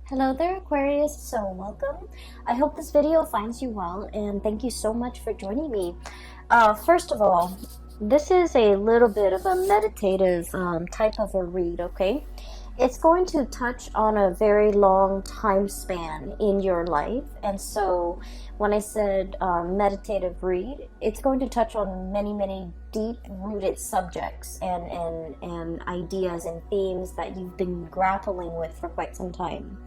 Hello there, Aquarius. So welcome. I hope this video finds you well, and thank you so much for joining me. First of all, this is a little bit of a meditative type of a read, okay? It's going to touch on a very long time span in your life, and so when I said meditative read, it's going to touch on many deep-rooted subjects and ideas and themes that you've been grappling with for quite some time.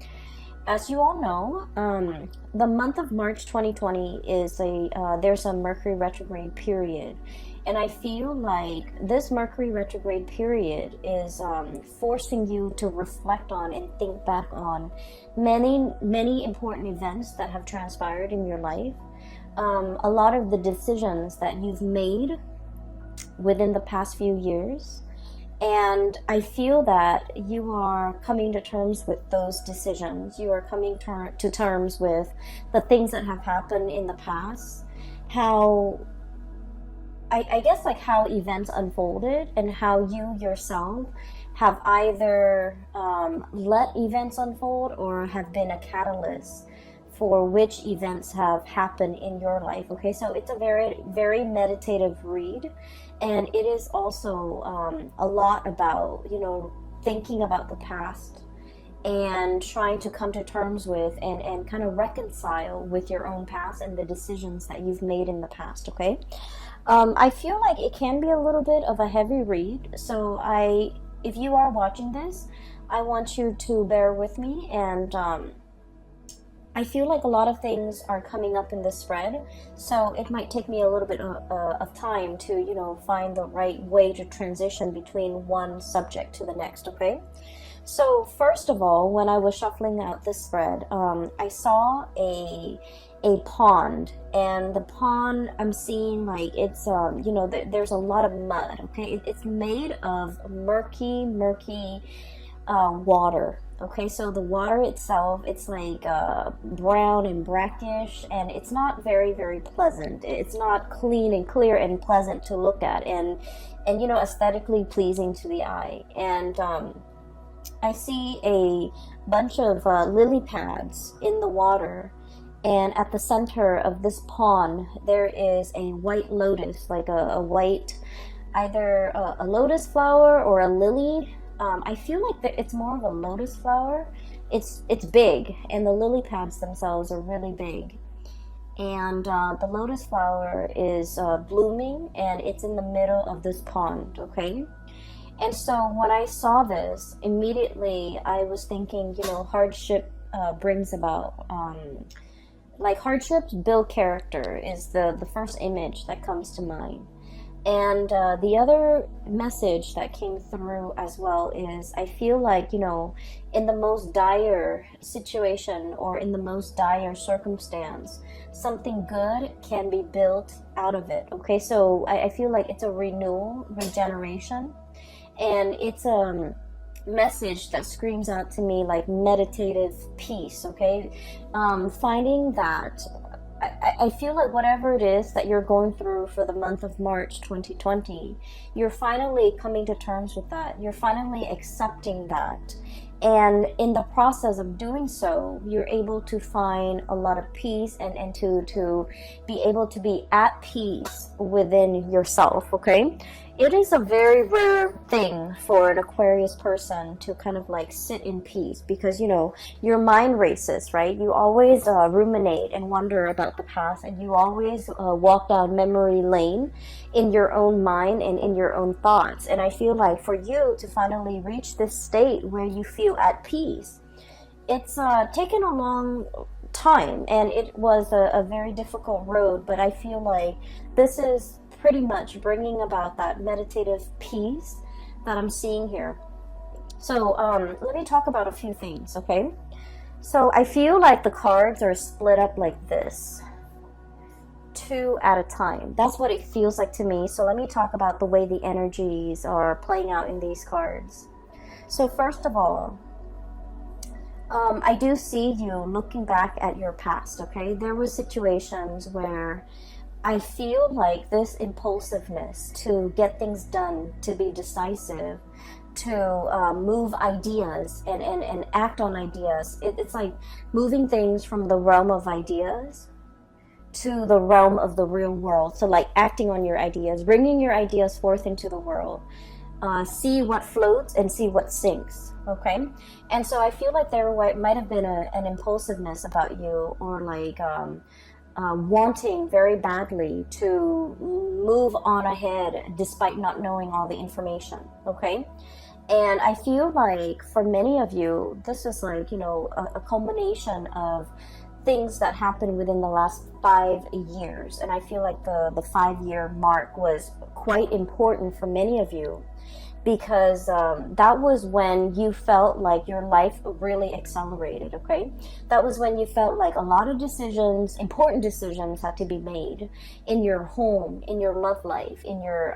As you all know, the month of March 2020 is there's a Mercury retrograde period, and I feel like this Mercury retrograde period is forcing you to reflect on and think back on many important events that have transpired in your life. A lot of the decisions that you've made within the past few years. And I feel that you are coming to terms with those decisions. You are coming to terms with the things that have happened in the past. How, I guess, like how events unfolded and how you yourself have either let events unfold or have been a catalyst for which events have happened in your life. Okay, so it's a very meditative read, and it is also a lot about, thinking about the past and trying to come to terms with and kind of reconcile with your own past and the decisions that you've made in the past. Okay, I feel like it can be a little bit of a heavy read, so if you are watching this, I want you to bear with me, and I feel like a lot of things are coming up in this spread, so it might take me a little bit of time to, find the right way to transition between one subject to the next, okay? So first of all, when I was shuffling out this spread, I saw a pond, and the pond, I'm seeing like it's, there's a lot of mud, okay? It's made of murky water. Okay, so the water itself, it's like brown and brackish, and it's not very pleasant. It's not clean and clear and pleasant to look at, and aesthetically pleasing to the eye. And I see a bunch of lily pads in the water, and at the center of this pond there is a white lotus, like a white, either a lotus flower or a lily. I feel like it's more of a lotus flower. It's big, and the lily pads themselves are really big. And the lotus flower is blooming, and it's in the middle of this pond, okay? And so when I saw this, immediately I was thinking, hardship brings about, like hardships build character is the first image that comes to mind. And the other message that came through as well is I feel like, in the most dire situation or in the most dire circumstance, something good can be built out of it. Okay, so I feel like it's a renewal, regeneration, and it's a message that screams out to me like meditative peace. Okay, finding that I feel like whatever it is that you're going through for the month of March 2020, you're finally coming to terms with that. You're finally accepting that. And in the process of doing so, you're able to find a lot of peace and to be able to be at peace within yourself, okay? It is a very rare thing for an Aquarius person to kind of like sit in peace because, your mind races, right? You always ruminate and wonder about the past, and you always walk down memory lane in your own mind and in your own thoughts. And I feel like for you to finally reach this state where you feel at peace, it's taken a long time, and it was a very difficult road, but I feel like this is pretty much bringing about that meditative peace that I'm seeing here. So let me talk about a few things, okay? So I feel like the cards are split up like this, 2 at a time. That's what it feels like to me. So let me talk about the way the energies are playing out in these cards. So first of all, I do see you looking back at your past, okay? There were situations where I feel like this impulsiveness to get things done, to be decisive, to move ideas and act on ideas. It's like moving things from the realm of ideas to the realm of the real world. So like acting on your ideas, bringing your ideas forth into the world. See what floats and see what sinks. Okay, and so I feel like there might have been an impulsiveness about you, or like wanting very badly to move on ahead despite not knowing all the information. Okay, and I feel like for many of you, this is like, you know, a culmination of things that happened within the last 5 years. And I feel like the 5-year mark was quite important for many of you, because that was when you felt like your life really accelerated. Okay, that was when you felt like a lot of decisions, important decisions, had to be made in your home, in your love life, in your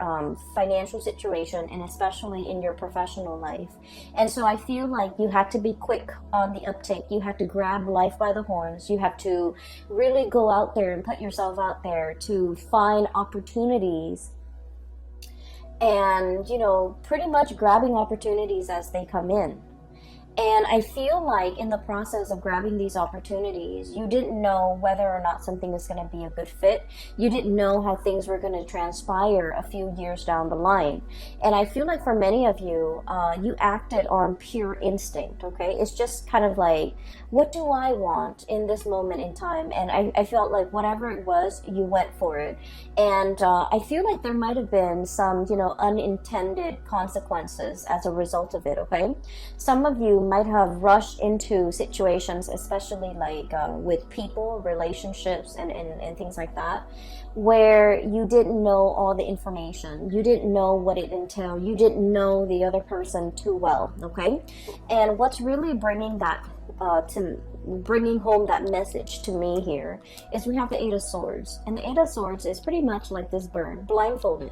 financial situation, and especially in your professional life. And so I feel like you had to be quick on the uptake. You had to grab life by the horns. You have to really go out there and put yourself out there to find opportunities, and, you know, pretty much grabbing opportunities as they come in. And I feel like in the process of grabbing these opportunities, you didn't know whether or not something is going to be a good fit. You didn't know how things were going to transpire a few years down the line. And I feel like for many of you, you acted on pure instinct. Okay, it's just kind of like, what do I want in this moment in time? And I felt like whatever it was, you went for it. And I feel like there might have been some, you know, unintended consequences as a result of it. Okay, some of you might have rushed into situations, especially like with people, relationships, and things like that, where you didn't know all the information. You didn't know what it entailed. You didn't know the other person too well. Okay, and what's really bringing that bringing home that message to me here is we have the Eight of Swords, and the Eight of Swords is pretty much like this bird, blindfolded.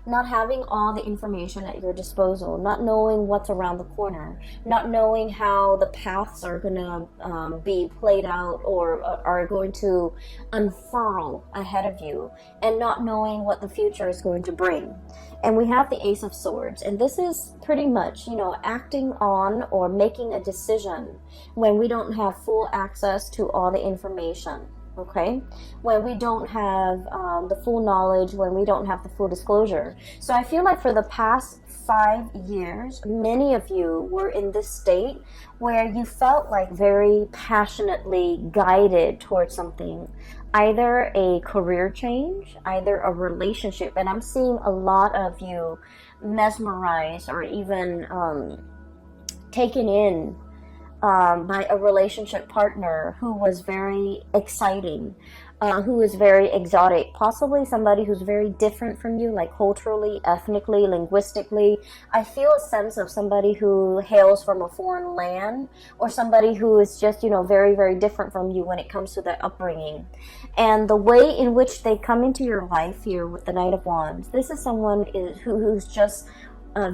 Not having all the information at your disposal, not knowing what's around the corner, not knowing how the paths are going to be played out or are going to unfurl ahead of you, and not knowing what the future is going to bring. And we have the Ace of Swords, and this is pretty much, you know, acting on or making a decision when we don't have full access to all the information. Okay, when we don't have the full knowledge, when we don't have the full disclosure. So I feel like for the past 5 years, many of you were in this state where you felt like very passionately guided towards something, either a career change, either a relationship. And I'm seeing a lot of you mesmerized or even taken in by a relationship partner who was very exciting, who is very exotic, possibly somebody who's very different from you, like culturally, ethnically, linguistically. I feel a sense of somebody who hails from a foreign land, or somebody who is just, you know, very, very different from you when it comes to their upbringing. And the way in which they come into your life here with the Knight of Wands, this is someone who's just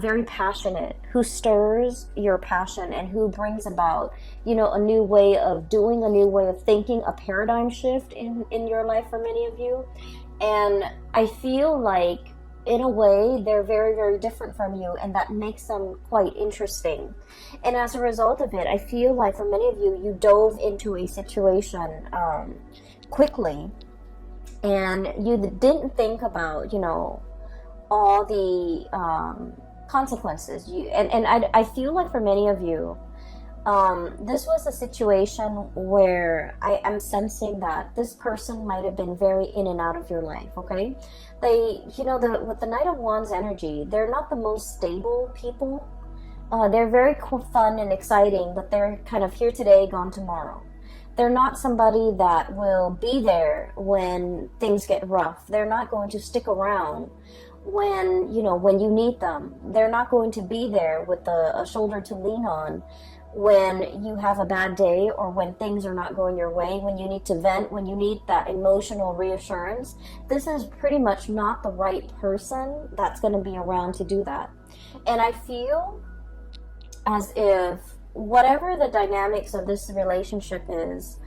very passionate, who stirs your passion, and who brings about, you know, a new way of doing, a new way of thinking, a paradigm shift in your life for many of you. And I feel like, in a way, they're very, very different from you, and that makes them quite interesting. And as a result of it, I feel like for many of you, you dove into a situation quickly, and you didn't think about, you know, all the consequences. I feel like for many of you, this was a situation where I am sensing that this person might have been very in and out of your life. Okay, they, you know, with the Knight of Wands energy, they're not the most stable people. They're very fun and exciting, but they're kind of here today, gone tomorrow. They're not somebody that will be there when things get rough. They're not going to stick around when, you know, when you need them. They're not going to be there with a shoulder to lean on when you have a bad day, or when things are not going your way, when you need to vent, when you need that emotional reassurance. This is pretty much not the right person that's going to be around to do that. And I feel as if whatever the dynamics of this relationship is,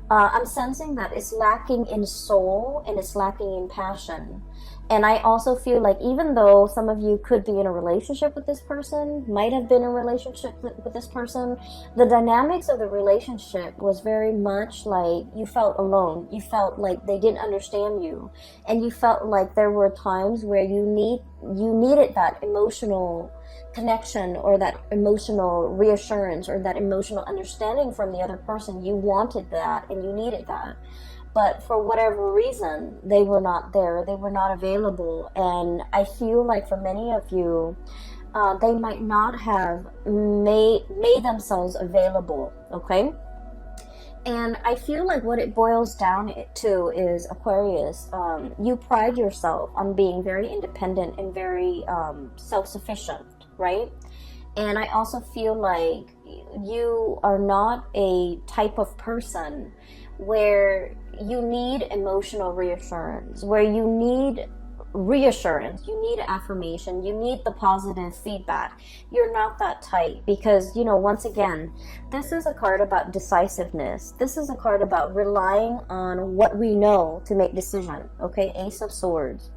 I'm sensing that it's lacking in soul and it's lacking in passion. And I also feel like even though some of you could be in a relationship with this person, might have been in a relationship with this person, the dynamics of the relationship was very much like you felt alone. You felt like they didn't understand you. And you felt like there were times where you needed that emotional connection, or that emotional reassurance, or that emotional understanding from the other person. You wanted that and you needed that. But for whatever reason, they were not there. They were not available. And I feel like for many of you, they might not have made themselves available, okay? And I feel like what it boils down to is, Aquarius, you pride yourself on being very independent and very self-sufficient, right? And I also feel like you are not a type of person where you need emotional reassurance, where you need reassurance, you need affirmation, you need the positive feedback. You're not that type, because, you know, once again, this is a card about decisiveness. This is a card about relying on what we know to make decisions, okay? Ace of Swords.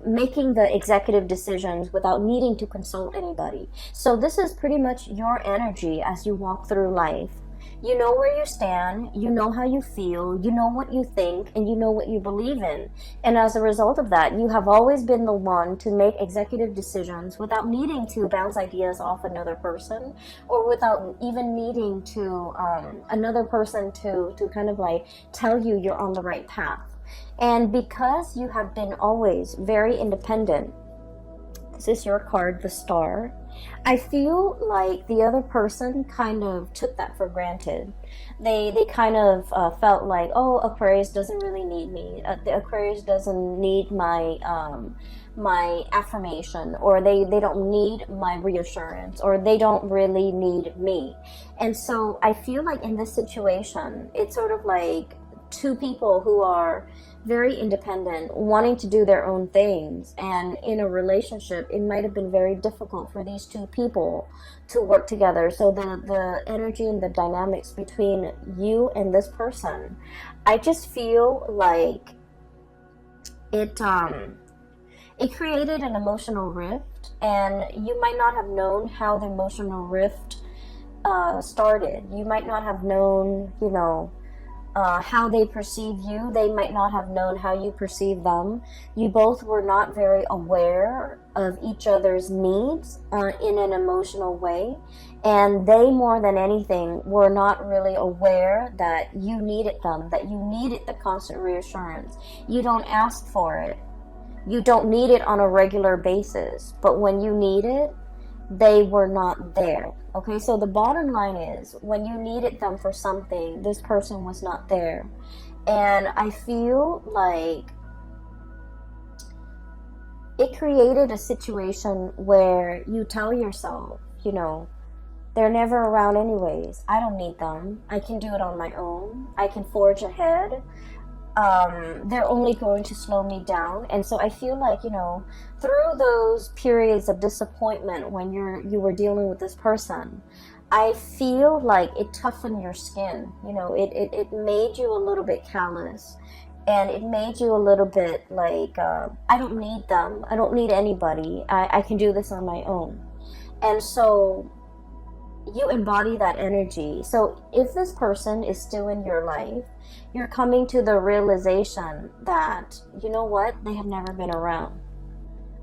Making the executive decisions without needing to consult anybody. So this is pretty much your energy as you walk through life. You know where you stand, you know how you feel, you know what you think, and you know what you believe in. And as a result of that, you have always been the one to make executive decisions without needing to bounce ideas off another person, or without even needing to another person to kind of like tell you you're on the right path. And because you have been always very independent, this is your card, the Star. I feel like the other person kind of took that for granted. They kind of felt like, oh, Aquarius doesn't really need me. The Aquarius doesn't need my my affirmation, or they don't need my reassurance, or they don't really need me. And so I feel like in this situation, it's sort of like two people who are very independent, wanting to do their own things, and in a relationship it might have been very difficult for these two people to work together. So the energy and the dynamics between you and this person, I just feel like it created an emotional rift, and you might not have known how the emotional rift started. You might not have known, you know, how they perceive you. They might not have known how you perceive them. You both were not very aware of each other's needs in an emotional way. And they, more than anything, were not really aware that you needed them, that you needed the constant reassurance. You don't ask for it. You don't need it on a regular basis. But when you need it, they were not there. Okay, so the bottom line is, when you needed them for something, this person was not there. And I feel like it created a situation where you tell yourself, you know, they're never around anyways. I don't need them. I can do it on my own. I can forge ahead. They're only going to slow me down. And so I feel like, you know, through those periods of disappointment when you were dealing with this person, I feel like it toughened your skin. You know, it made you a little bit callous, and it made you a little bit like, I don't need them. I don't need anybody. I can do this on my own. And so you embody that energy. So if this person is still in your life, you're coming to the realization that, you know what, they have never been around.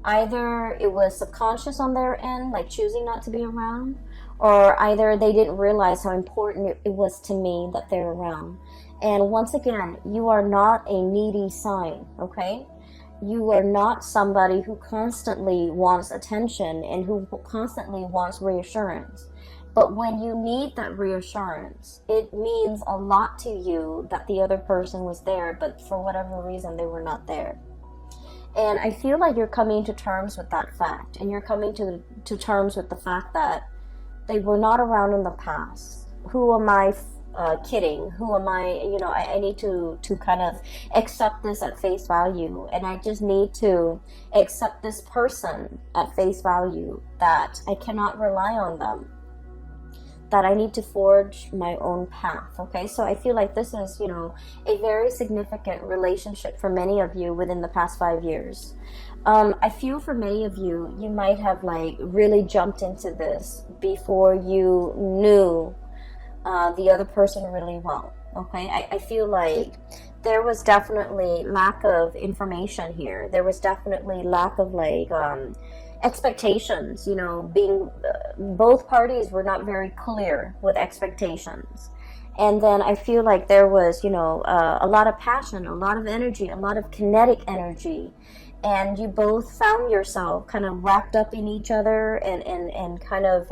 Either it was subconscious on their end, like choosing not to be around, or either they didn't realize how important it was to me that they're around. And once again, you are not a needy sign, okay? You are not somebody who constantly wants attention and who constantly wants reassurance. But when you need that reassurance, it means a lot to you that the other person was there, but for whatever reason, they were not there. And I feel like you're coming to terms with that fact, and you're coming to terms with the fact that they were not around in the past. Who am I kidding? Who am I? You know, I need to kind of accept this at face value, and I just need to accept this person at face value, that I cannot rely on them. that I need to forge my own path. Okay, so I feel like this is, you know, a very significant relationship for many of you within the past 5 years. I feel for many of you, you might have like really jumped into this before you knew the other person really well. Okay, I feel like there was definitely lack of information here. There was definitely lack of like expectations, you know, being both parties were not very clear with expectations. And then I feel like there was, you know, a lot of passion, a lot of energy, a lot of kinetic energy, and you both found yourself kind of wrapped up in each other, and kind of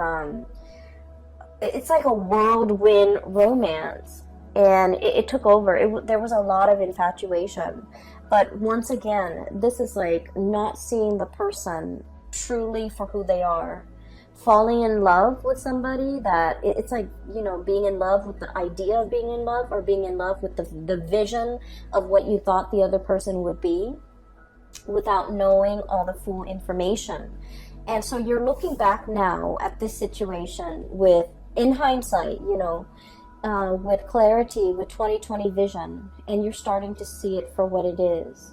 it's like a whirlwind romance, and it took over. There was a lot of infatuation, but once again, this is like not seeing the person truly for who they are, falling in love with somebody that it's like, you know, being in love with the idea of being in love, or being in love with the vision of what you thought the other person would be, without knowing all the full information. And so you're looking back now at this situation with, in hindsight, you know, with clarity, with 2020 vision, and you're starting to see it for what it is.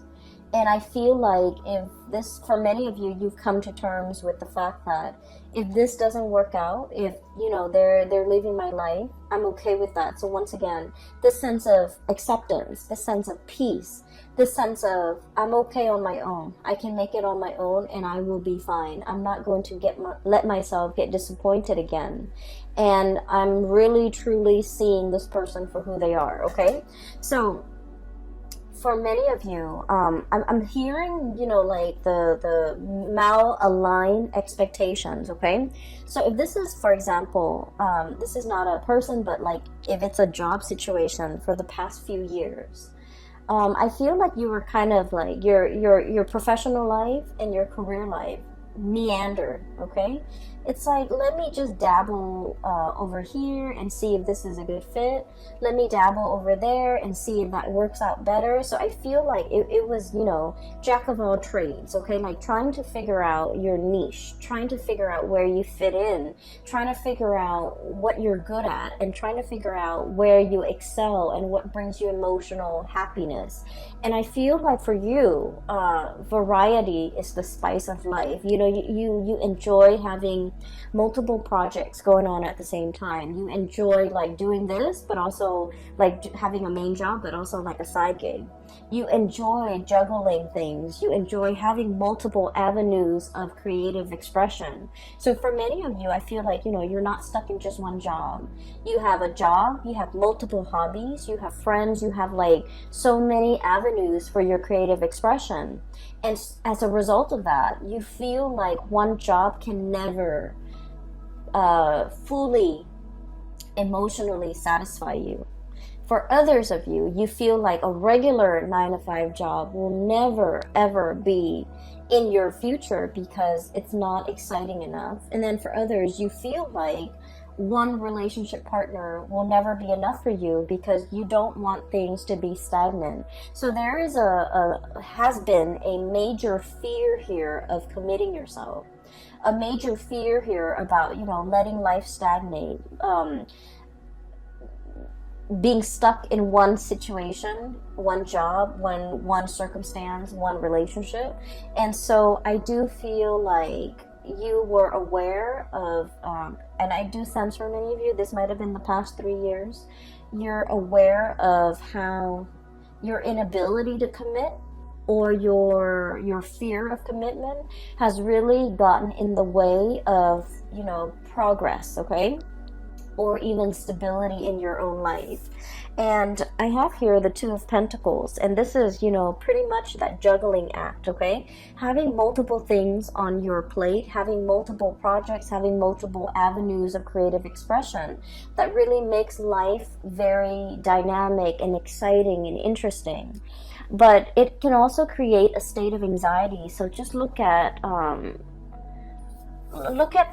And I feel like if this, for many of you, you've come to terms with the fact that if this doesn't work out, if, you know, they're leaving my life, I'm okay with that. So once again, this sense of acceptance, this sense of peace, this sense of I'm okay on my own. I can make it on my own, and I will be fine. I'm not going to let myself get disappointed again. And I'm really truly seeing this person for who they are. Okay, so for many of you, I'm hearing, you know, like the mal-aligned expectations. Okay, so if this is, for example, this is not a person, but like if it's a job situation for the past few years, I feel like you were kind of like your professional life and your career life meandered. Okay, it's like, let me just dabble over here and see if this is a good fit. Let me dabble over there and see if that works out better. So I feel like it was, you know, jack of all trades. Okay, like trying to figure out your niche, trying to figure out where you fit in, trying to figure out what you're good at, and trying to figure out where you excel and what brings you emotional happiness. And I feel like for you, variety is the spice of life. You know, you enjoy having multiple projects going on at the same time. You enjoy like doing this, but also like having a main job, but also like a side gig. You enjoy juggling things. You enjoy having multiple avenues of creative expression. So for many of you, I feel like, you know, you're not stuck in just one job. You have a job, you have multiple hobbies, you have friends, you have like so many avenues for your creative expression. And as a result of that, you feel like one job can never fully emotionally satisfy you. For others of you, you feel like a regular 9-to-5 job will never ever be in your future because it's not exciting enough. And then for others, you feel like one relationship partner will never be enough for you because you don't want things to be stagnant. So there is has been a major fear here of committing yourself, a major fear here about, you know, letting life stagnate, being stuck in one situation, one job, one circumstance, one relationship. And so I do feel like you were aware of, and I do sense for many of you, this might have been the past 3 years, you're aware of how your inability to commit, or your fear of commitment has really gotten in the way of, you know, progress, okay? Or even stability in your own life. And I have here the Two of Pentacles, and this is, you know, pretty much that juggling act, okay? Having multiple things on your plate, having multiple projects, having multiple avenues of creative expression that really makes life very dynamic and exciting and interesting. But it can also create a state of anxiety. So just look at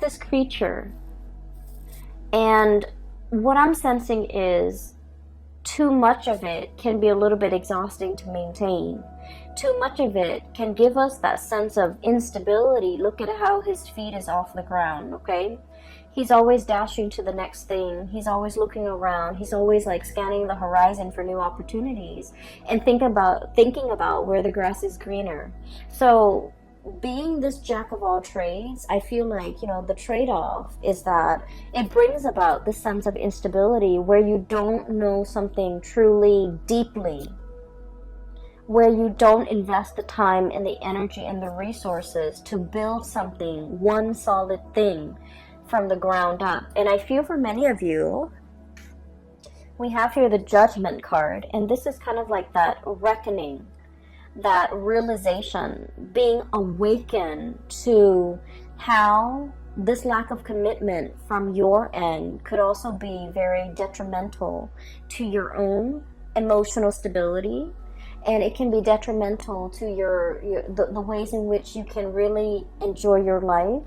this creature. And what I'm sensing is too much of it can be a little bit exhausting to maintain. Too much of it can give us that sense of instability. Look at how his feet is off the ground, okay? He's always dashing to the next thing. He's always looking around. He's always like scanning the horizon for new opportunities and thinking about where the grass is greener. So being this jack of all trades, I feel like, the trade-off is that it brings about this sense of instability where you don't know something truly deeply, where you don't invest the time and the energy and the resources to build something, one solid thing from the ground up. And I feel for many of you, we have here the Judgment card, and this is kind of like that reckoning, that realization, being awakened to how this lack of commitment from your end could also be very detrimental to your own emotional stability, and it can be detrimental to the ways in which you can really enjoy your life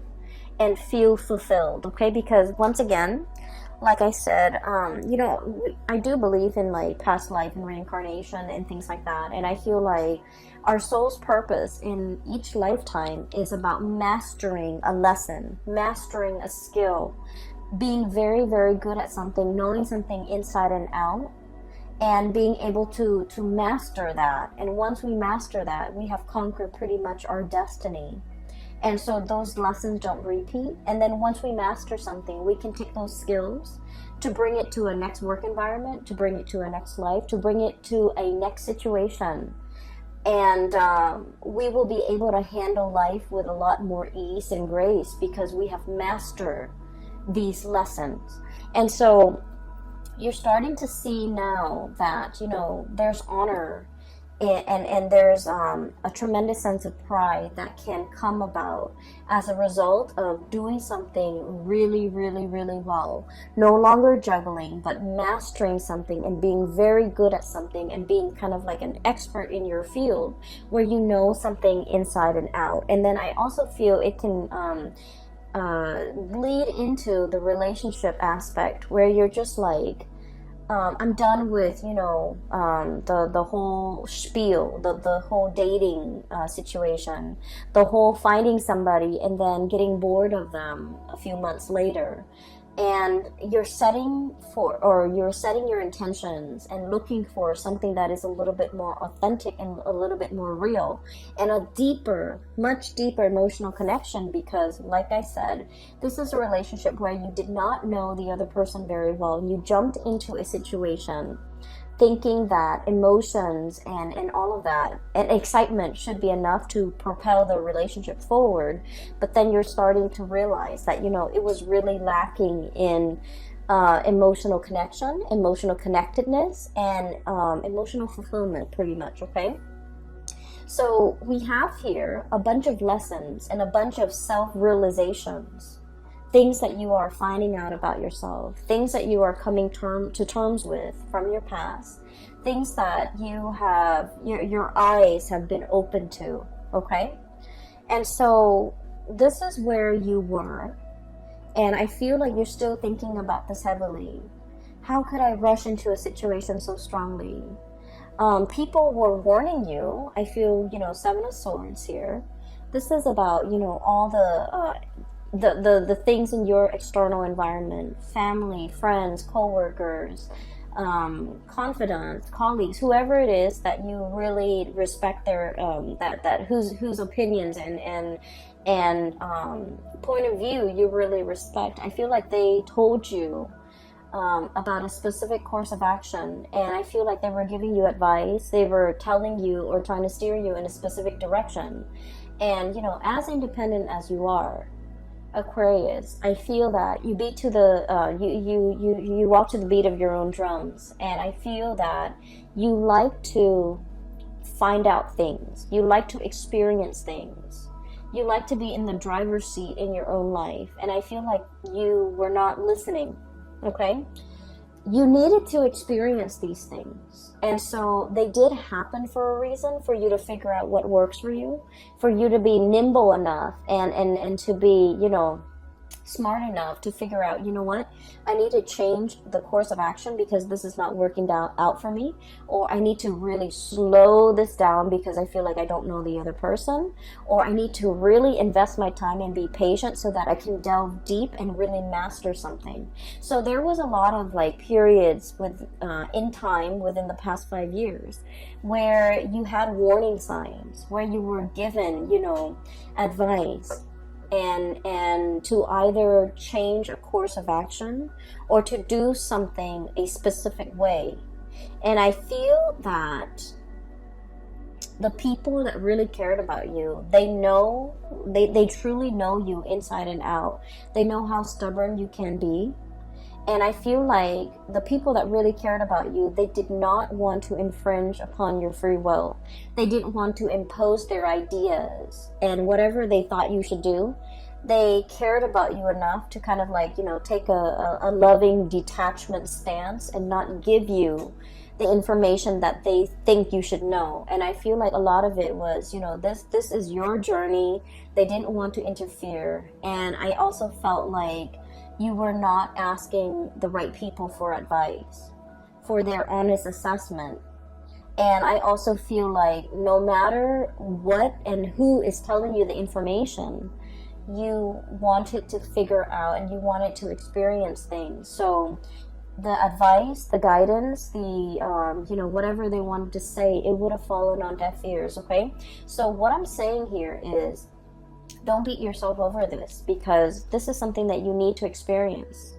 and feel fulfilled. Okay, because once again, like I said, I do believe in like past life and reincarnation and things like that. And I feel like our soul's purpose in each lifetime is about mastering a lesson, mastering a skill, being very, very good at something, knowing something inside and out, and being able to master that. And once we master that, we have conquered pretty much our destiny. And so those lessons don't repeat. And then once we master something, we can take those skills to bring it to a next work environment, to bring it to a next life, to bring it to a next situation. And we will be able to handle life with a lot more ease and grace because we have mastered these lessons. And so you're starting to see now that, there's honor and there's a tremendous sense of pride that can come about as a result of doing something really, really, really well. No longer juggling, but mastering something and being very good at something and being kind of like an expert in your field where you know something inside and out. And then I also feel it can lead into the relationship aspect where you're just like, I'm done with, the whole spiel, the whole dating situation, the whole finding somebody and then getting bored of them a few months later. And you're setting your intentions and looking for something that is a little bit more authentic and a little bit more real and a deeper, much deeper emotional connection, because like I said, this is a relationship where you did not know the other person very well. You jumped into a situation thinking that emotions and all of that and excitement should be enough to propel the relationship forward, but then you're starting to realize that it was really lacking in emotional connection, emotional connectedness, and emotional fulfillment, pretty much. Okay, so we have here a bunch of lessons and a bunch of self-realizations, things that you are finding out about yourself, things that you are coming to terms with from your past, things that you have, your eyes have been open to, okay? And so this is where you were, and I feel like you're still thinking about this heavily. How could I rush into a situation so strongly? People were warning you. I feel, Seven of Swords here. This is about, all the things in your external environment, family, friends, co-workers, confidants, colleagues, whoever it is that you really respect their whose opinions and point of view you really respect. I feel like they told you about a specific course of action, and I feel like they were giving you advice. They were telling you or trying to steer you in a specific direction. And as independent as you are, Aquarius, I feel that you beat to the you walk to the beat of your own drums, and I feel that you like to find out things, you like to experience things, you like to be in the driver's seat in your own life, and I feel like you were not listening. Okay, you needed to experience these things, and so they did happen for a reason, for you to figure out what works for you, for you to be nimble enough and to be smart enough to figure out, you know what, I need to change the course of action because this is not working out for me, or I need to really slow this down because I feel like I don't know the other person, or I need to really invest my time and be patient so that I can delve deep and really master something. So there was a lot of like periods with in time within the past 5 years where you had warning signs, where you were given, you know, advice, and to either change a course of action or to do something a specific way. And I feel that the people that really cared about you, they truly know you inside and out. They know how stubborn you can be. And I feel like the people that really cared about you, they did not want to infringe upon your free will. They didn't want to impose their ideas and whatever they thought you should do. They cared about you enough to kind of like, you know, take a loving detachment stance and not give you the information that they think you should know. And I feel like a lot of it was, you know, this is your journey. They didn't want to interfere. And I also felt like you were not asking the right people for advice, for their honest assessment. And I also feel like no matter what and who is telling you the information, you wanted to figure out and you wanted to experience things. So the advice, the guidance, the you know, whatever they wanted to say, it would have fallen on deaf ears. Okay, so what I'm saying here is, don't beat yourself over this, because this is something that you need to experience.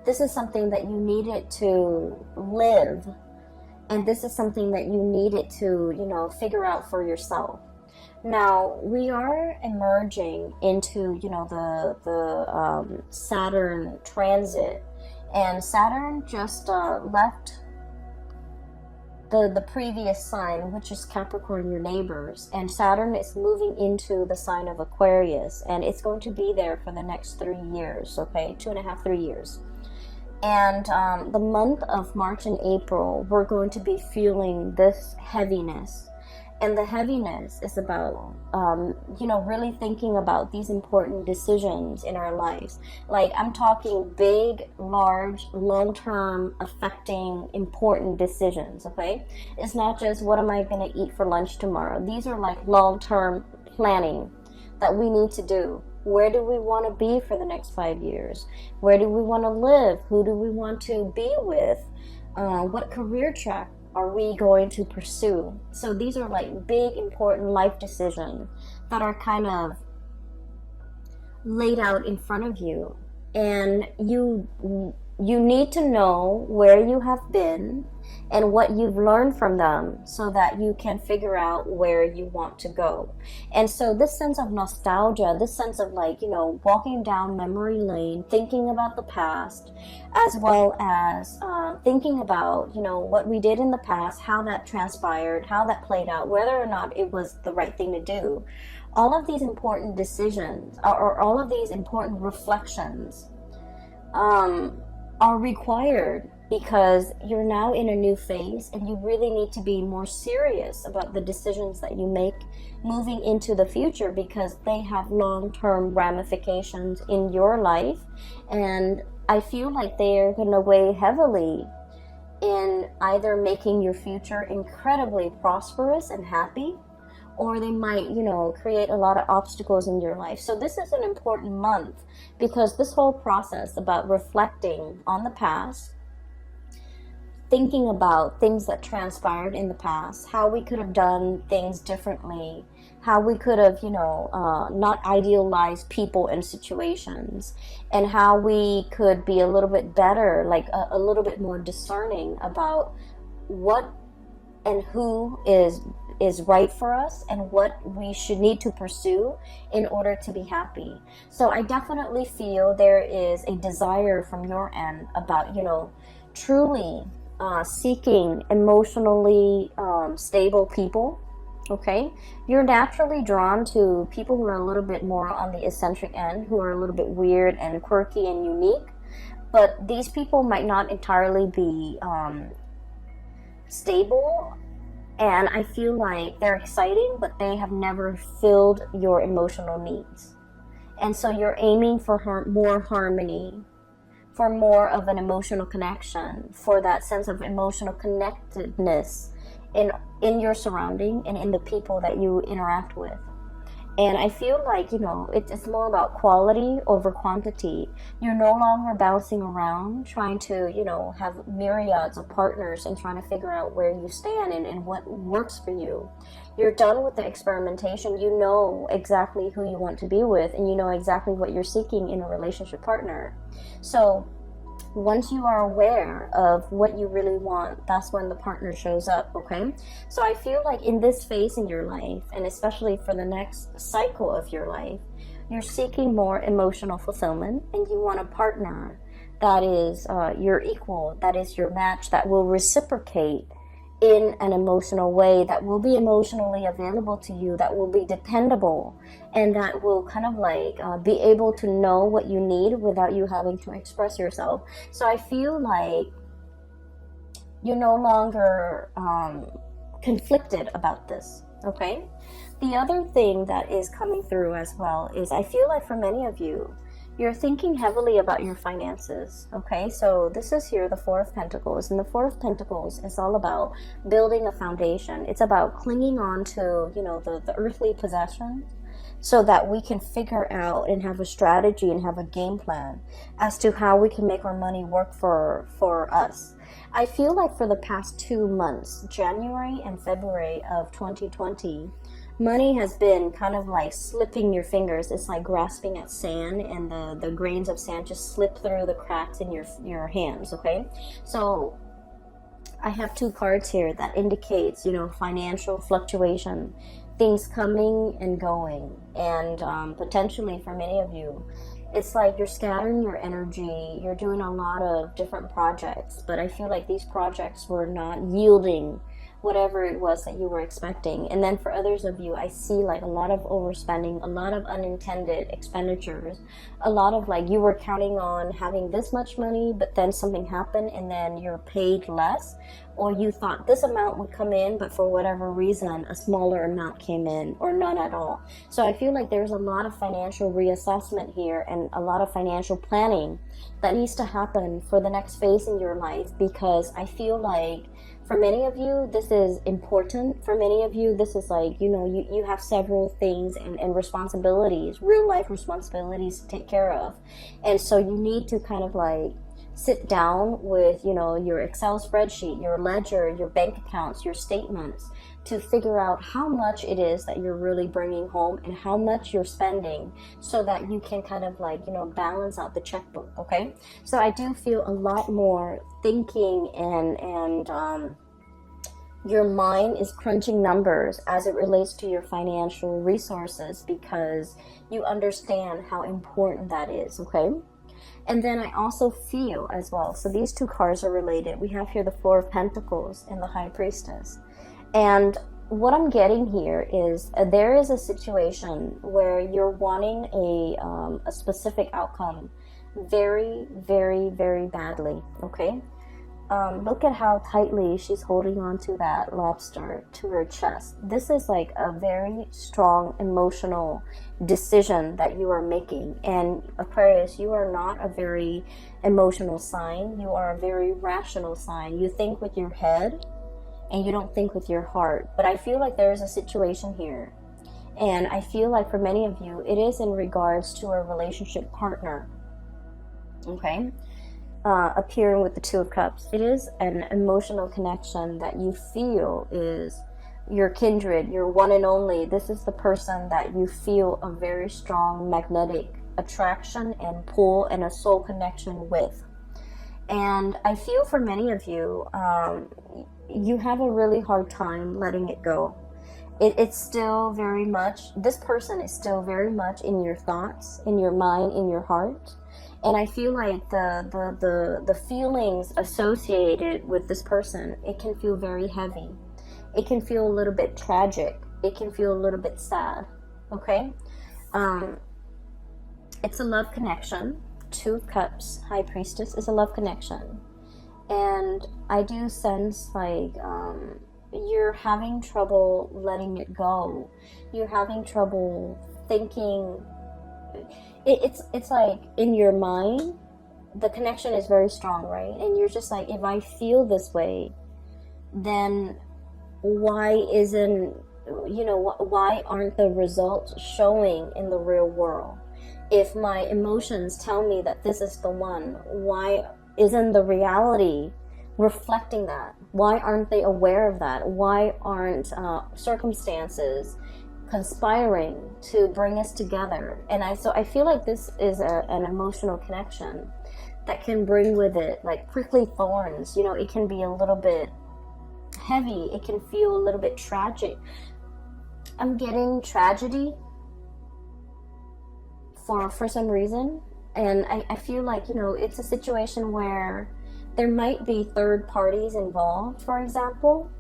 This is something that you needed to live, and this is something that you needed to, you know, figure out for yourself. Now we are emerging into, you know, the Saturn transit, and Saturn just left the previous sign, which is Capricorn, your neighbors, and Saturn is moving into the sign of Aquarius, and it's going to be there for the next 3 years. Okay, 2.5, 3 years. And the month of March and April, we're going to be feeling this heaviness. And the heaviness is about, you know, really thinking about these important decisions in our lives. Like, I'm talking big, large, long-term, affecting, important decisions, okay? It's not just, what am I going to eat for lunch tomorrow? These are like long-term planning that we need to do. Where do we want to be for the next 5 years? Where do we want to live? Who do we want to be with? What career track are we going to pursue? So these are like big, important life decisions that are kind of laid out in front of you, and you need to know where you have been and what you've learned from them so that you can figure out where you want to go. And so this sense of nostalgia, this sense of like, you know, walking down memory lane, thinking about the past, as well as thinking about, you know, what we did in the past, how that transpired, how that played out, whether or not it was the right thing to do. All of these important decisions, or all of these important reflections, are required, because you're now in a new phase and you really need to be more serious about the decisions that you make moving into the future, because they have long-term ramifications in your life, and I feel like they are going to weigh heavily in either making your future incredibly prosperous and happy, or they might, you know, create a lot of obstacles in your life. So this is an important month, because this whole process about reflecting on the past, thinking about things that transpired in the past, how we could have done things differently, how we could have, you know, not idealized people and situations, and how we could be a little bit better, like a little bit more discerning about what and who is right for us and what we should need to pursue in order to be happy. So I definitely feel there is a desire from your end about, you know, truly seeking emotionally stable people. Okay, you're naturally drawn to people who are a little bit more on the eccentric end, who are a little bit weird and quirky and unique, but these people might not entirely be stable. And I feel like they're exciting, but they have never filled your emotional needs. And so you're aiming for more harmony, for more of an emotional connection, for that sense of emotional connectedness in your surrounding and in the people that you interact with. And I feel like, it's more about quality over quantity. You're no longer bouncing around trying to, have myriads of partners and trying to figure out where you stand and what works for you. You're done with the experimentation. You know exactly who you want to be with, and you know exactly what you're seeking in a relationship partner. So once you are aware of what you really want, that's when the partner shows up, okay? So I feel like in this phase in your life, and especially for the next cycle of your life, you're seeking more emotional fulfillment, and you want a partner that is your equal, that is your match, that will reciprocate in an emotional way, that will be emotionally available to you, that will be dependable, and that will kind of like be able to know what you need without you having to express yourself. So I feel like you're no longer conflicted about this, okay? The other thing that is coming through as well is I feel like for many of you, you're thinking heavily about your finances, okay? So this is here, the Four of Pentacles. And the Four of Pentacles is all about building a foundation. It's about clinging on to, the earthly possessions so that we can figure out and have a strategy and have a game plan as to how we can make our money work for us. I feel like for the past 2 months, January and February of 2020, money has been kind of like slipping your fingers. It's like grasping at sand, and the grains of sand just slip through the cracks in your hands, okay? So I have 2 cards here that indicates, financial fluctuation, things coming and going, and potentially for many of you, it's like you're scattering your energy, you're doing a lot of different projects, but I feel like these projects were not yielding whatever it was that you were expecting. And then for others of you, I see like a lot of overspending, a lot of unintended expenditures, a lot of like you were counting on having this much money, but then something happened and then you're paid less, or you thought this amount would come in, but for whatever reason a smaller amount came in, or none at all. So I feel like there's a lot of financial reassessment here and a lot of financial planning that needs to happen for the next phase in your life, because I feel like for many of you, this is important. For many of you, this is like, you have several things and responsibilities, real life responsibilities to take care of. And so you need to kind of like sit down with, your Excel spreadsheet, your ledger, your bank accounts, your statements, to figure out how much it is that you're really bringing home and how much you're spending, so that you can kind of like, balance out the checkbook, okay? So I do feel a lot more thinking and your mind is crunching numbers as it relates to your financial resources, because you understand how important that is, okay? And then I also feel as well, so these 2 cards are related. We have here the Four of Pentacles and the High Priestess. And what I'm getting here is there is a situation where you're wanting a specific outcome very, very, very badly, okay? Look at how tightly she's holding on to that lobster to her chest. This is like a very strong emotional decision that you are making. And Aquarius, you are not a very emotional sign. You are a very rational sign. You think with your head and you don't think with your heart. But I feel like there is a situation here, and I feel like for many of you, it is in regards to a relationship partner, okay? Appearing with the Two of Cups. It is an emotional connection that you feel is your kindred, your one and only. This is the person that you feel a very strong magnetic attraction and pull and a soul connection with. And I feel for many of you, you have a really hard time letting it go. It's still very much, this person is still very much in your thoughts, in your mind, in your heart. And I feel like the feelings associated with this person, it can feel very heavy. It can feel a little bit tragic. It can feel a little bit sad, okay? It's a love connection. Two of Cups, High Priestess is a love connection. And I do sense like you're having trouble letting it go. You're having trouble thinking it's like in your mind, the connection is very strong, right? And you're just like, if I feel this way, then why isn't, why aren't the results showing in the real world? If my emotions tell me that this is the one, why isn't the reality reflecting that? Why aren't they aware of that? Why aren't circumstances conspiring to bring us together? And I feel like this is an emotional connection that can bring with it like prickly thorns. It can be a little bit heavy. It can feel a little bit tragic. I'm getting tragedy for some reason, and I feel like it's a situation where there might be third parties involved, for example,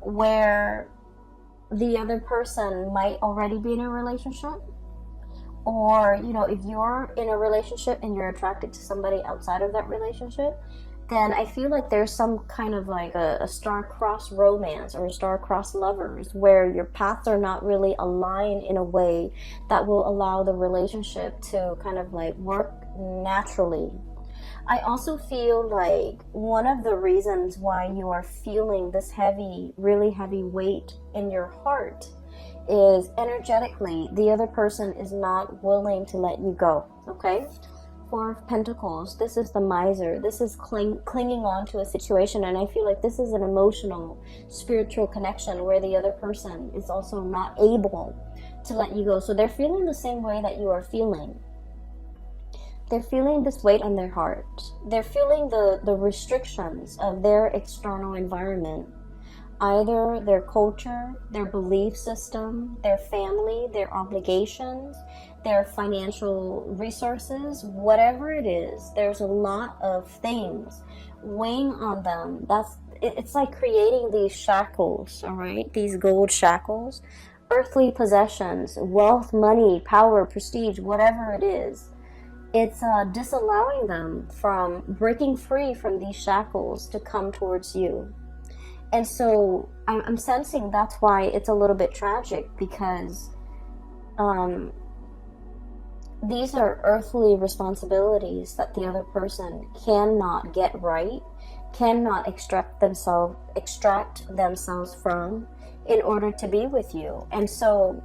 where the other person might already be in a relationship, or if you're in a relationship and you're attracted to somebody outside of that relationship, then I feel like there's some kind of like a star-crossed romance or a star-crossed lovers where your paths are not really aligned in a way that will allow the relationship to kind of like work naturally. I also feel like one of the reasons why you are feeling this heavy, really heavy weight in your heart is energetically the other person is not willing to let you go, okay? Four of Pentacles, this is the miser. This is clinging on to a situation, and I feel like this is an emotional, spiritual connection where the other person is also not able to let you go. So they're feeling the same way that you are feeling. They're feeling this weight on their heart. They're feeling the restrictions of their external environment. Either their culture, their belief system, their family, their obligations, their financial resources, whatever it is, there's a lot of things weighing on them. It's like creating these shackles, all right? These gold shackles, earthly possessions, wealth, money, power, prestige, whatever it is. It's disallowing them from breaking free from these shackles to come towards you. And so I'm sensing that's why it's a little bit tragic, because these are earthly responsibilities that the other person cannot get right, cannot extract themselves from in order to be with you. And so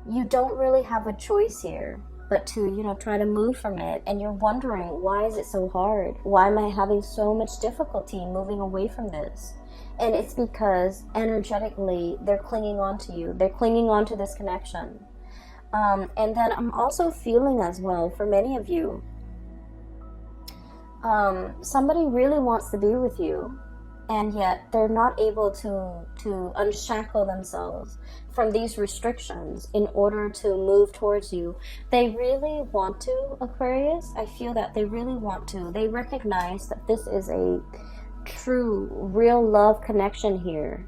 you don't really have a choice here but to, try to move from it. And you're wondering, why is it so hard? Why am I having so much difficulty moving away from this? And it's because energetically they're clinging on to you. They're clinging on to this connection. And then I'm also feeling as well, for many of you, somebody really wants to be with you, and yet they're not able to unshackle themselves from these restrictions in order to move towards you. They really want to, Aquarius. I feel that they really want to. They recognize that this is a true, real love connection here.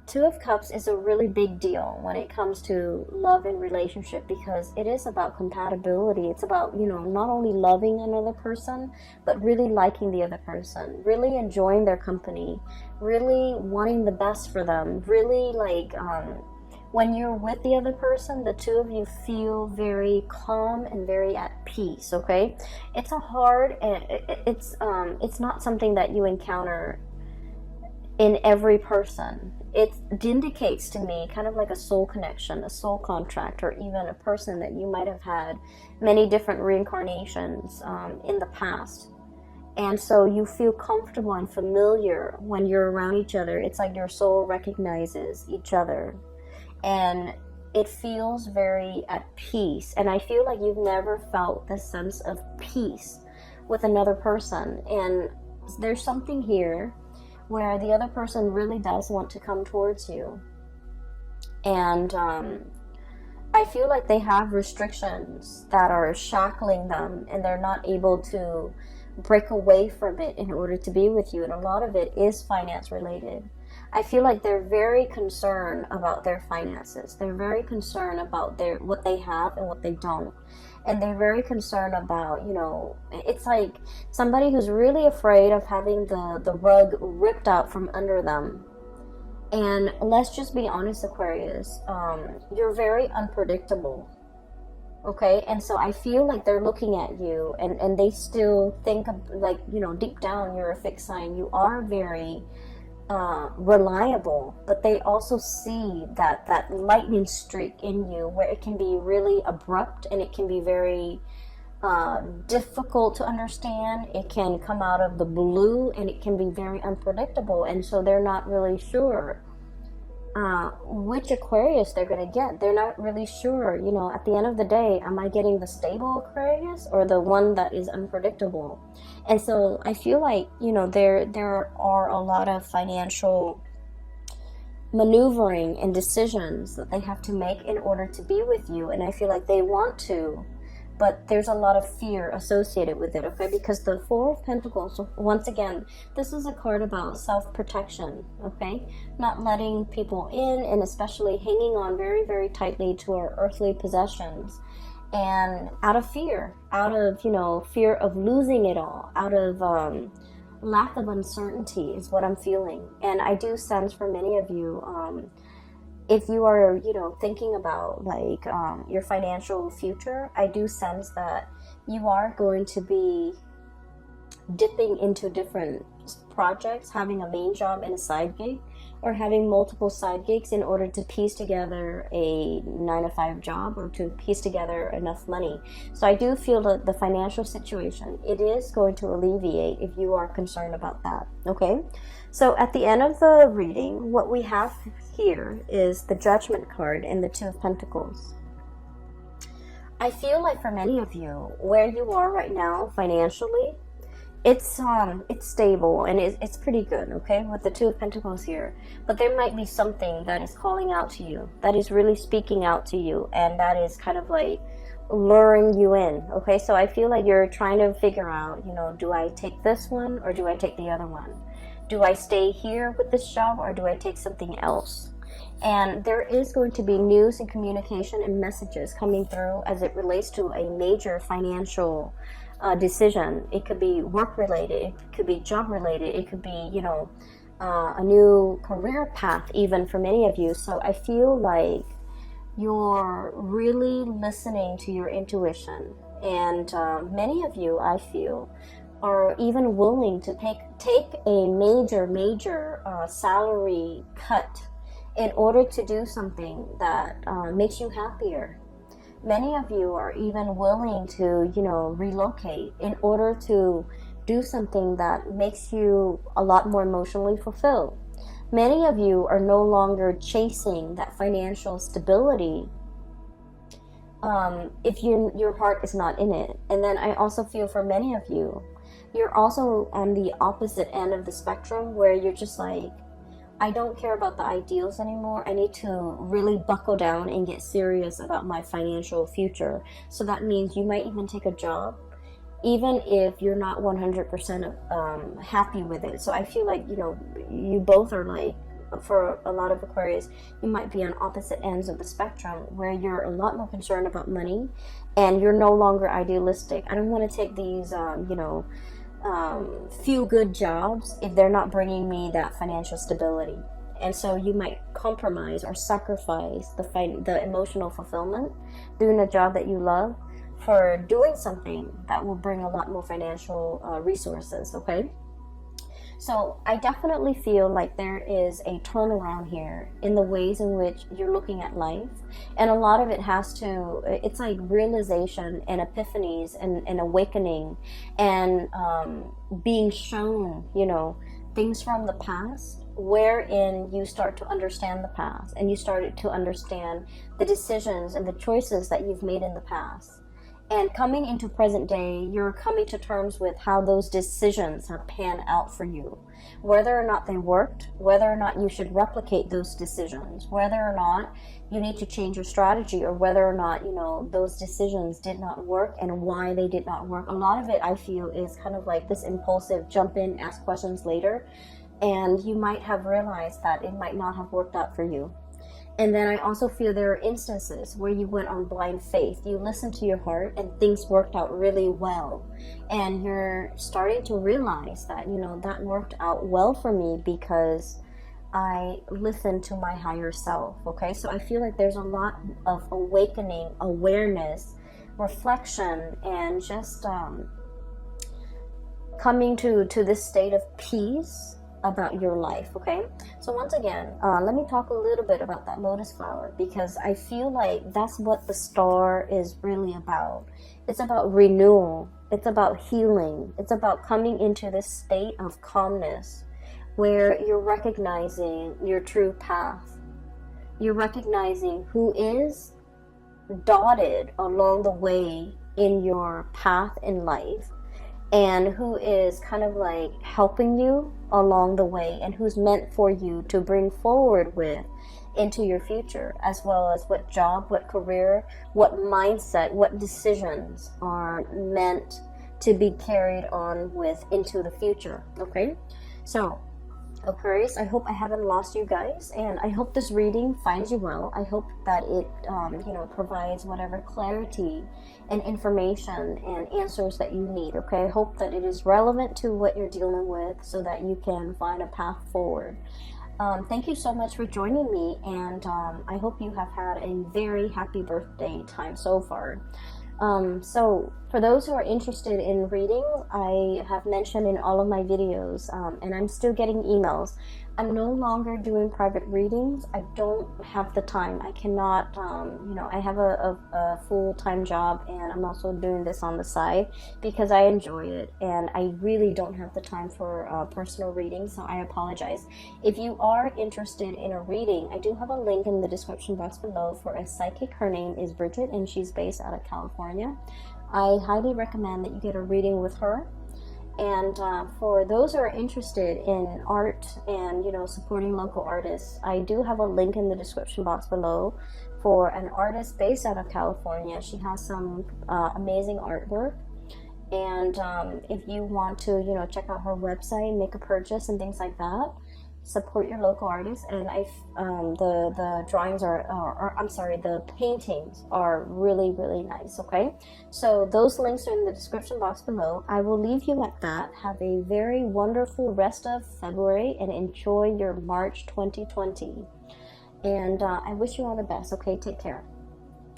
Two of Cups is a really big deal when it comes to love and relationship, because it is about compatibility. It's about, not only loving another person, but really liking the other person, really enjoying their company, really wanting the best for them, really when you're with the other person, the two of you feel very calm and very at peace, okay? It's it's not something that you encounter in every person. It indicates to me kind of like a soul connection, a soul contract, or even a person that you might have had many different reincarnations in the past. And so you feel comfortable and familiar when you're around each other. It's like your soul recognizes each other. And it feels very at peace. And I feel like you've never felt this sense of peace with another person. And there's something here where the other person really does want to come towards you. And I feel like they have restrictions that are shackling them, and they're not able to break away from it in order to be with you. And a lot of it is finance related. I feel like they're very concerned about their finances. They're very concerned about what they have and what they don't. And they're very concerned about, it's like somebody who's really afraid of having the rug ripped out from under them. And let's just be honest, Aquarius, you're very unpredictable. Okay, and so I feel like they're looking at you, and they still think of, like, you know, deep down you're a fixed sign. You are very reliable, but they also see that lightning streak in you where it can be really abrupt, and it can be very difficult to understand. It can come out of the blue, and it can be very unpredictable, and so they're not really sure which Aquarius they're going to get. They're not really sure, you know, at the end of the day, am I getting the stable Aquarius or the one that is unpredictable? And so I feel like, you know, there are a lot of financial maneuvering and decisions that they have to make in order to be with you. And I feel like they want to, but there's a lot of fear associated with it, okay? Because the Four of Pentacles, once again, this is a card about self-protection, okay? Not letting people in, and especially hanging on very, very tightly to our earthly possessions. And out of fear, you know, fear of losing it all, out of lack of uncertainty is what I'm feeling. And I do sense for many of you, if you are, you know, thinking about like your financial future, I do sense that you are going to be dipping into different projects, having a main job and a side gig, or having multiple side gigs in order to piece together a 9-to-5 job, or to piece together enough money. So I do feel that the financial situation, it is going to alleviate if you are concerned about that, okay? So at the end of the reading, what we have here is the Judgment card and the Two of Pentacles. I feel like for many of you, where you are right now financially, it's stable, and it's pretty good, okay, with the Two of Pentacles here. But there might be something that is calling out to you, that is really speaking out to you, and that is kind of like luring you in, okay? So I feel like you're trying to figure out, you know, do I take this one or do I take the other one? Do I stay here with this job or do I take something else? And there is going to be news and communication and messages coming through as it relates to a major financial decision. It could be work related, it could be job related, it could be, you know, a new career path even for many of you. So I feel like you're really listening to your intuition, and many of you, I feel, are even willing to take a major salary cut in order to do something that makes you happier. Many of you are even willing to, you know, relocate in order to do something that makes you a lot more emotionally fulfilled. Many of you are no longer chasing that financial stability if your heart is not in it. And then I also feel for many of you, you're also on the opposite end of the spectrum, where you're just like, I don't care about the ideals anymore. I need to really buckle down and get serious about my financial future. So that means you might even take a job, even if you're not 100% happy with it. So I feel like, you know, you both are like, for a lot of Aquarius, you might be on opposite ends of the spectrum, where you're a lot more concerned about money and you're no longer idealistic. I don't want to take these, you know, few good jobs if they're not bringing me that financial stability. And so you might compromise or sacrifice the emotional fulfillment doing a job that you love for doing something that will bring a lot more financial resources, okay? So I definitely feel like there is a turnaround here in the ways in which you're looking at life. And a lot of it has to, it's like realization and epiphanies and awakening and being shown, you know, things from the past, wherein you start to understand the past and you started to understand the decisions and the choices that you've made in the past. And coming into present day, you're coming to terms with how those decisions have panned out for you. Whether or not they worked, whether or not you should replicate those decisions, whether or not you need to change your strategy, or whether or not, you know, those decisions did not work and why they did not work. A lot of it, I feel, is kind of like this impulsive jump in, ask questions later. And you might have realized that it might not have worked out for you. And then I also feel there are instances where you went on blind faith. You listened to your heart and things worked out really well. And you're starting to realize that, you know, that worked out well for me because I listen to my higher self. Okay, so I feel like there's a lot of awakening, awareness, reflection, and just coming to this state of peace about your life. Okay, so once again, let me talk a little bit about that lotus flower, because I feel like that's what the star is really about. It's about renewal, it's about healing, it's about coming into this state of calmness where you're recognizing your true path, you're recognizing who is dotted along the way in your path in life, and who is kind of like helping you along the way, and who's meant for you to bring forward with into your future, as well as what job, what career, what mindset, what decisions are meant to be carried on with into the future. Okay, so Aquarius, I hope I haven't lost you guys, and I hope this reading finds you well. I hope that it provides whatever clarity and information and answers that you need. Okay, I hope that it is relevant to what you're dealing with, so that you can find a path forward. Thank you so much for joining me, and I hope you have had a very happy birthday time so far. So for those who are interested in reading, I have mentioned in all of my videos, and I'm still getting emails, I'm no longer doing private readings. I don't have the time. I cannot, I have a full-time job, and I'm also doing this on the side because I enjoy it, and I really don't have the time for personal reading, so I apologize. If you are interested in a reading, I do have a link in the description box below for a psychic. Her name is Bridget, and she's based out of California. I highly recommend that you get a reading with her. And for those who are interested in art and supporting local artists, I do have a link in the description box below for an artist based out of California. She has some amazing artwork, and if you want to check out her website, make a purchase and things like that, support your local artists. And the drawings the paintings are really, really nice. Okay, so those links are in the description box below. I will leave you at that. Have a very wonderful rest of February, and enjoy your March 2020, and I wish you all the best. Okay, take care.